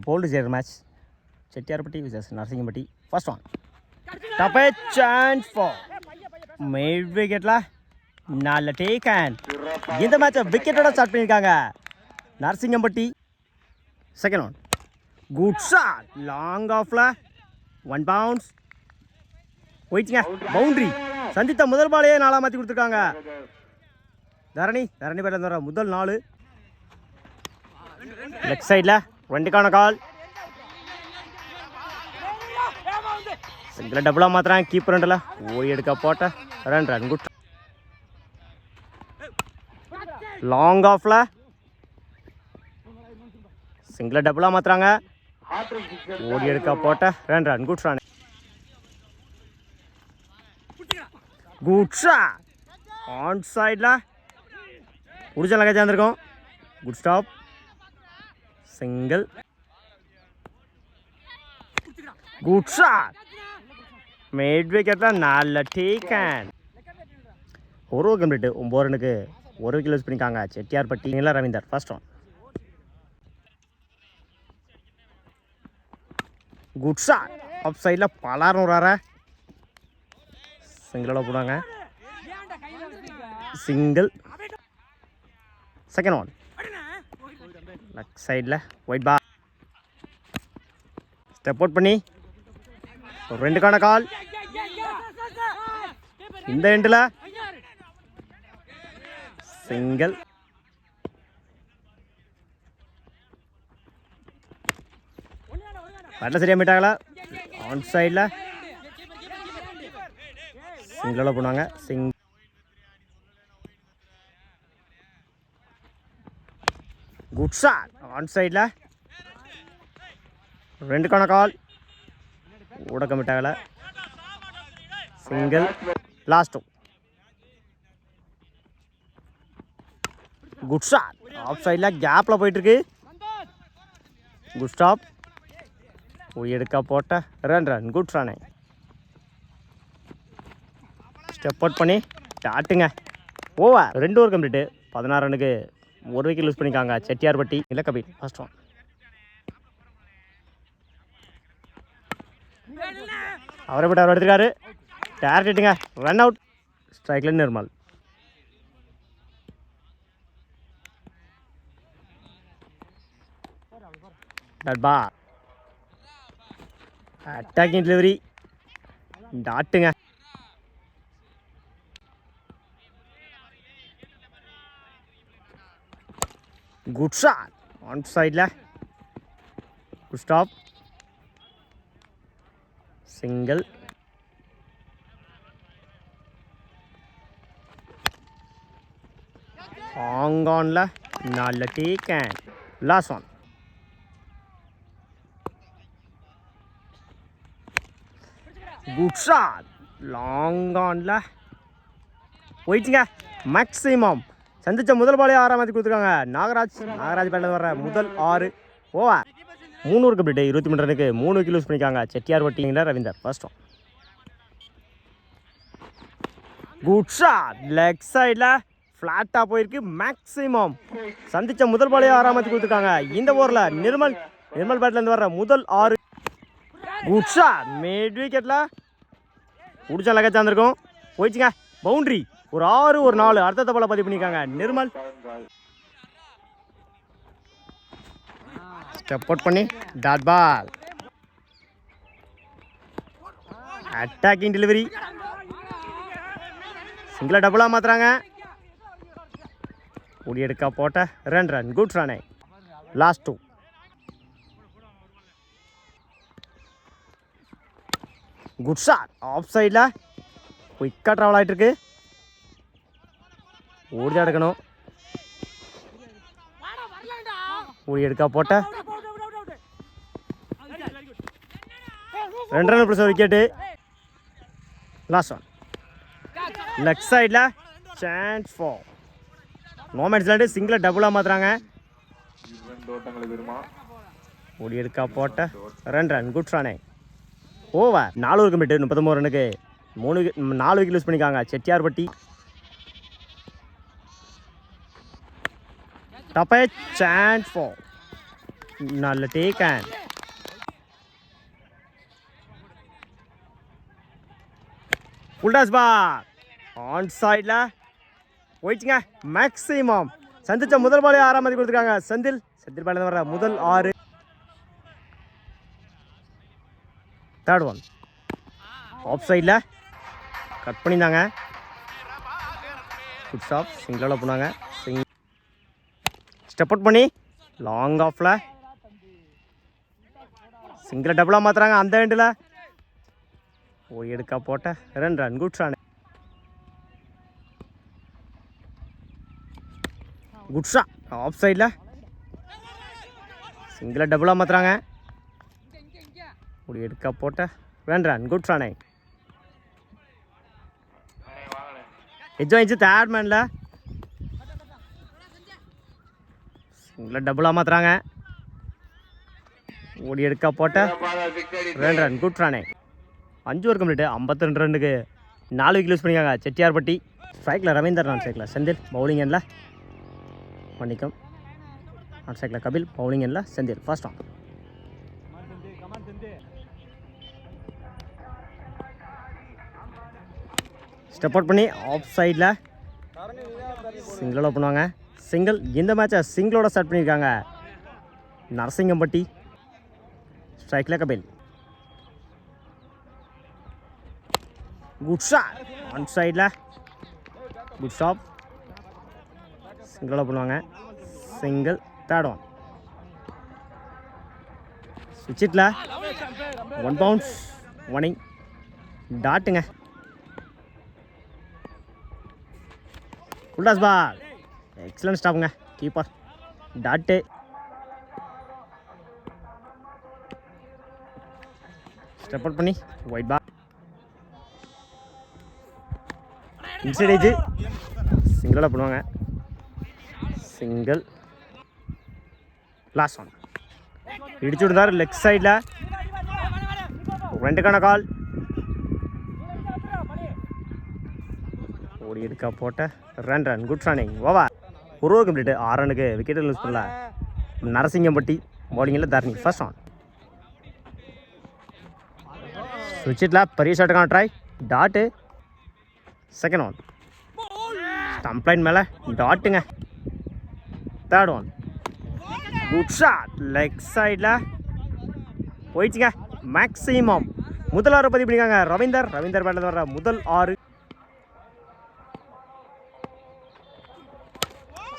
bold zero match. Chettiarpatti vs Narsingampatti. First one. Top a chance for mid wicket la. Nalla taken. இந்த மேட்சை விக்கெட்டோட start பண்ணியிருக்காங்க Narasingampatti. Second one. Good shot. Long ஆஃப்ல 1 bounce. போயிடுச்சுங்க. Boundary. சந்தித்த முதல் பாலையே 4 மாற்றி கொடுத்துருக்காங்க. தரணி பேட்டில் வர முதல் 4. லெஃப்ட் சைடில் 2க்கான கால். சிங்கிள் டபுளாக மாற்றுறாங்க. கீப்பர் ரெண்டில் ஓடி எடுக்க போட்ட ரன் குட். லாங் ஆஃப்ல சிங்கிள் டபுளாக மாற்றுறாங்க. ஓடி எடுக்க போட்ட run good run. Good shot. On சைடில் உடிச்சலாக சேர்ந்துருக்கோம். Good stop. Single. Good shot. Mid விக்கெட்டில் நல்ல டேக்கன். ஒரு கம்ப்ளீட்டு 9 ரனுக்கு 1 விக்கெட் யூஸ் பண்ணிக்காங்க Chettiyarpatti. Ravinder. First one. Good shot. Off சைடில் பலாரும் வர சிங்கிளோட போடுவாங்க. சிங்கிள். Second one. லெஃப்ட் சைடில் ஒயிட் பால். ஸ்டெப் அவுட் பண்ணி 2க்கான கால். இந்த எண்டில் சிங்கிள். பேட்டில் சரியாக மீட்டாகல. ஆன் சைடில் சிங்கிளோட போனாங்க. Good shot. ஆன் சைடில் 2க்கான கால். ஊட கமிட் ஆகலை. Single. Last. Good shot. Off சைடில் கேப்பில் போயிட்டுருக்கு. Good stop. எடுக்க போட்ட run good run. Step out பண்ணி டாட்டுங்க. ஓவர். 2 over complete. 16 ரனுக்கு 1 விக்கெட் லூஸ் பண்ணிக்காங்க செட்டியார்பட்டி. இல்லை கபீர். First one. அவரை விட்டு அவர் எடுத்துருக்காரு. டேரக்ட்டுங்க. Run out. ஸ்ட்ரைக்கில் நிர்மல். டட்பா. Attacking delivery. டாட்டுங்க. Good shot. ஆன் சைடில் குட் ஸ்டாப். சிங்கிள். ஆங்கானில் நல்ல taken. Last one. Good shot. Long ஆனில் போயிடுச்சுங்க. மேக்ஸிமம் சந்தித்த முதல் பாலே 6 மாற்றி கொடுத்துருக்காங்க நாகராஜ் பேட்டில் வர முதல் 6 ஓவர். 3 over complete. 23 ரனுக்கு 3 விக்கெட் லூஸ் பண்ணிக்காங்க செட்டியார்பட்டியில் Ravinder. First one. Good shot. Leg சைடில் ஃப்ளாட்டாக போயிருக்கு. மேக்ஸிமம் சந்தித்த முதல் பாலே 6 மாற்றி கொடுத்துருக்காங்க. இந்த ஓவரில் நிர்மல் பேட்டிலேருந்து வர முதல் 6. Good shot. மிட் விக்கெட்டில் பிடிச்ச லெக்க சார்ந்திருக்கும். போயிடுச்சுங்க. பவுண்ட்ரி. ஒரு 6 ஒரு 4 அடுத்த பால பதிவு பண்ணியிருக்காங்க நிர்மல். ஸ்டெப் அவுட் பண்ணி டாட் பால். Attacking delivery. சிங்கிளா டபுளாக மாற்றுறாங்க. ஓடி எடுக்க போட்ட run good run. Last 2. Good shot. Off சைடில் குயிக்காக ட்ராவல் ஆகிட்டு இருக்கு. ஓடி எடுக்கணும். ஓடி எடுக்க போட்ட 2 run plus wicket. Last one. Left சைடில் சான்ஸ் ஃபார் நோமேன்ஸ்லேண்டு சிங்கிளை டபுளாக மாற்றுறாங்க. ஓடி எடுக்க போட்ட run good run. Over. 4 over complete. 39 ரனுக்கு 4 விக்கெட் லூஸ் பண்ணிக்காங்க Chettiyarpatti. Top a chance for நல்ல take and full toss ball on சைடில் போயிடுச்சுங்க. மேக்ஸிமம் சந்திச்ச முதல் பாலே 6ஆம் மதி கொடுத்துருக்காங்க. செந்தில் பால் வர முதல் 6. தேர்ட் ஒன் ஆஃப் சைடில் கட் பண்ணியிருந்தாங்க. Good stop. சிங்கிளாக போனாங்க. ஸ்டெப் அவுட் பண்ணி லாங் ஆஃபில் சிங்கிளை டபுளாக மாற்றுறாங்க. அந்த எண்டில் ஓடி எடுக்க போட்ட 2 run. Good shot. Good shot off சைடில் சிங்கிளை டபுளாக மாற்றுறாங்க. ஓடி எடுக்க போட்ட 2 ரன். Good shot. எஜ்ஜாயிச்சு தேர்ட் மேனில் சிங்கிளை டபுளாக மாற்றுறாங்க. ஓடி எடுக்க போட்ட 2 run. Good shot. 5 over complete. 52 ரன்னுக்கு 4 விக்கெட் யூஸ் பண்ணிக்காங்க செட்டியார்பட்டி. ஸ்ட்ரைக்கில் ரவீந்தர், நான் ஸ்ட்ரைக்கில் செந்தில், பவுலிங் எண்ணில் மன்னிக்கும் நான் ஸ்ட்ரைக்கில் கபில், பவுலிங் எண்ணில் Senthil. First on step out பண்ணி ஆஃப் சைடில் சிங்கிளோட பண்ணுவாங்க. சிங்கிள். இந்த மேட்சை சிங்கிளோட ஸ்டார்ட் பண்ணியிருக்காங்க நரசிங்கம்பட்டி. ஸ்ட்ரைக்கில் கபில். குட் ஷாட் ஆன் சைடில். Good stop. சிங்கிளோட பண்ணுவாங்க. சிங்கிள். தேர்ட் ஒன் சுவிட்சில் 1 பவுன்ஸ் ஒனிங் டாட்டுங்க. Full toss ball. எக்ஸலன்ட் ஸ்டாப்புங்க. Keeper dot. ஸ்டெப் அவுட் பண்ணி ஒயிட் பால் இன்சைட் ஏஜ். சிங்கிளாக பண்ணுவாங்க. சிங்கிள். லாஸ்ட் ஒன் இடிச்சு விடுந்தார் லெக் சைடில். 2க்கான கால். ஓடி எடுக்க போட்ட 2 ரன். Good running. ஓவர். ஒரு ஓவர் கம்ப்ளீட்டு. 6 ரனுக்கு விக்கெட் லூஸ் பண்ணல நரசிங்கம்பட்டி. பவுலிங்கில் தர்ணி. ஃபர்ஸ்ட் ஆன் சுவிட்சில் பெரிய ஷாட்டுக்கான try. Dot. Second one stump line மேலே டாட்டுங்க. Third one good shot leg சைடில் போயிடுச்சுங்க. மேக்ஸிமம் முதல் 6 பதிவு பண்ணிக்காங்க ரவீந்தர் பேட்டில் வர முதல் 6.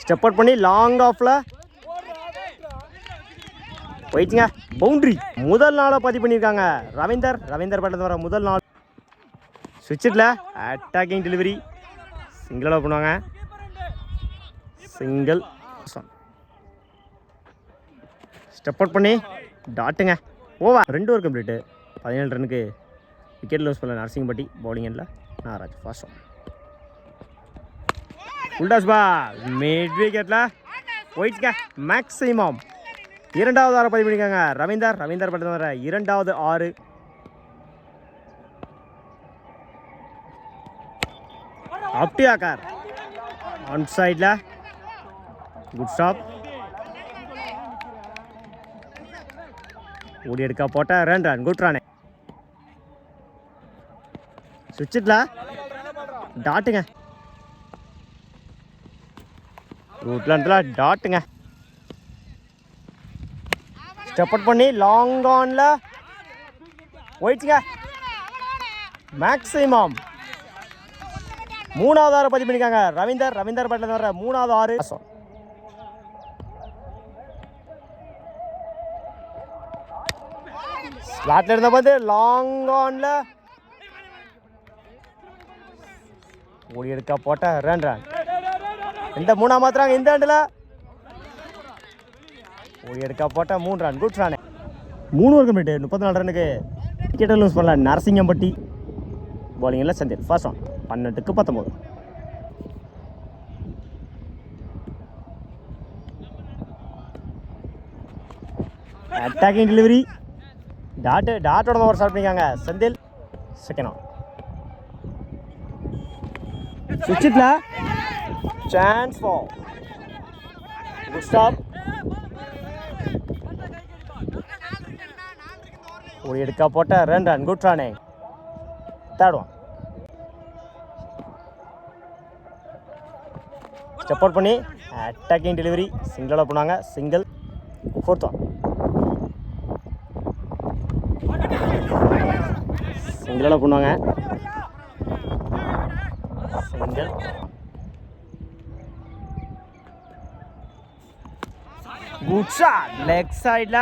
ஸ்டெப் அவுட் பண்ணி லாங் ஆஃபில் போயிடுச்சுங்க. பவுண்ட்ரி. முதல் 4 பதிவு பண்ணியிருக்காங்க ரவீந்தர் பேட்டில் வர முதல் 4. சுவிட்சில் அட்டாக்கிங் டெலிவரி. சிங்கிளாக பண்ணுவாங்க. சிங்கிள். ஸ்டெப் அவுட் பண்ணி டாட்டுங்க. ஓவர். 2 over complete. 17 ரனுக்கு விக்கெட் லூஸ் பண்ணல நரசிங்கம்பட்டி. பவுலிங் எண்ணில் Nagaraj. First one full toss ball mid விக்கெட்டில் போயிடுச்சுங்க. மேக்ஸிமம் 2வது 6 பதிவு பண்ணியிருக்காங்க ரவீந்தர் பட்டத்தில் வர 2வது 6. ஆப்டியாக்கார் ஆன் சைடில். Good stop. ஓடி எடுக்க போட்ட 2 ரன். Good run. சுவிட்சில் டாட்டுங்க. ரூட்ல டாட்டுங்க. ஸ்டெப் அவுட் பண்ணி லாங் ஆன்ல போயிடுச்சுங்க. மேக்ஸிமம் 3வது 6 பதிவு பண்ணியிருக்காங்க ரவீந்தர் பேட்டில் வர 3வது 6. ஸ்லாட்ல இருந்த போது லாங் ஆன்ல ஓடி எடுக்க போட்ட 2 ரன். இந்த 3 மாத்திராங்க. இந்த ஆண்டில் ஓடி எடுக்க போட்ட 3 run. Good run. 3 over complete. 34 ரனுக்கு விக்கெட்டை லூஸ் பண்ணல நரசிங்கம்பட்டி. பவுலிங்கில் செந்தில். ஃபர்ஸ்ட் ஒன் 12க்கு 19. Attacking delivery. டாட்டோட ஓவர் ஸ்டார்ட் பண்ணிக்காங்க செந்தில். செகண்ட் ஒன் சுவிட்சில் சான்ஸ் ஃபார் குட் ஸ்டாப். ஒரு எடுக்கா போட்ட ரன் குட் ரானே. Third one. ஸ்டெப் அவுட் பண்ணி அட்டாக்கிங் டெலிவரி சிங்கிளாக போனாங்க. சிங்கிள். Fourth one. சிங்கிளாக போனாங்க. சிங்கிள். குட் ஷாட் லெக் சைடில்.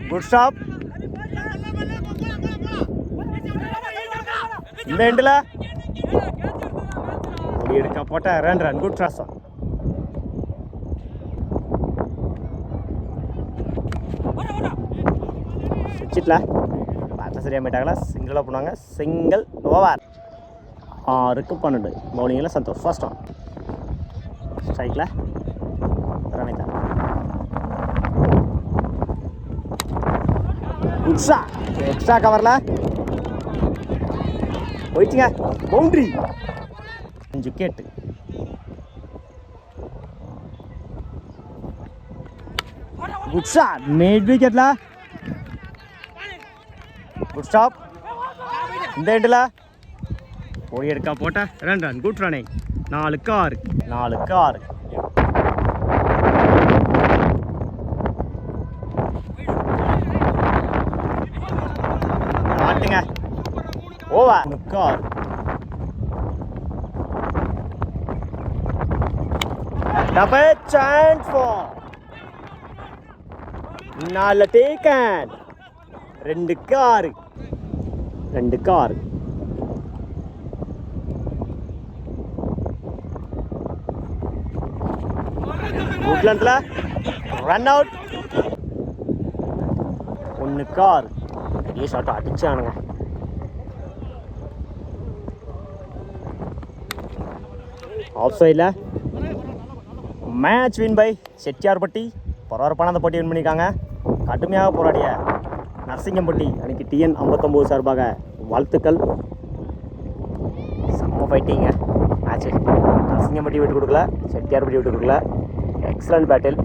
Good stop. இந்த எண்டில் எடுக்க போட்ட ரன் குட் ட்ராஸ். சுவிட்சில் பேட்டில் சரியாக போயிட்டாங்களா. சிங்கிளாக போனாங்க. சிங்கிள். ஓவர். 6க்கு 12 பவுலிங்கில் சந்தோஷ். First one. ஸ்ட்ரைக்கில் ரமேதா. குட் ஷாட் எக்ஸ்ட்ரா கவரில் போயிடுச்சுங்க. Boundary. 5 wicket. Good shot mid விக்கெட்ல. Good stop. இந்த எண்டில் போய் எடுக்கா போட்ட ரன் குட் ரனை. 4க்கு 6. 4க்கு 6. ஆட்டுங்க. ஓவர். 6க்கு 6. Double chance for 4 taken. 2க்கு 6. 2க்கு 6. குட்லண்ட்ல ரன் அவுட். 1க்கு 6. பெரிய ஷாட் அடிச்சானுங்க. ஆஃப் சைடில் மேட்ச் வின் பை செட்டியார்பட்டி. பரபரப்பான அந்த போட்டி வின் பண்ணியிருக்காங்க. கடுமையாக போராடிய நரசிங்கம்பட்டி அன்றைக்கி TN 59 சார்பாக வாழ்த்துக்கள். செம்ம ஃபைட்டிங்க மேட்ச்சு. நரசிங்கம்பட்டி விட்டு கொடுக்கல, செட்டியார்பட்டி விட்டு கொடுக்கல. Excellent battle.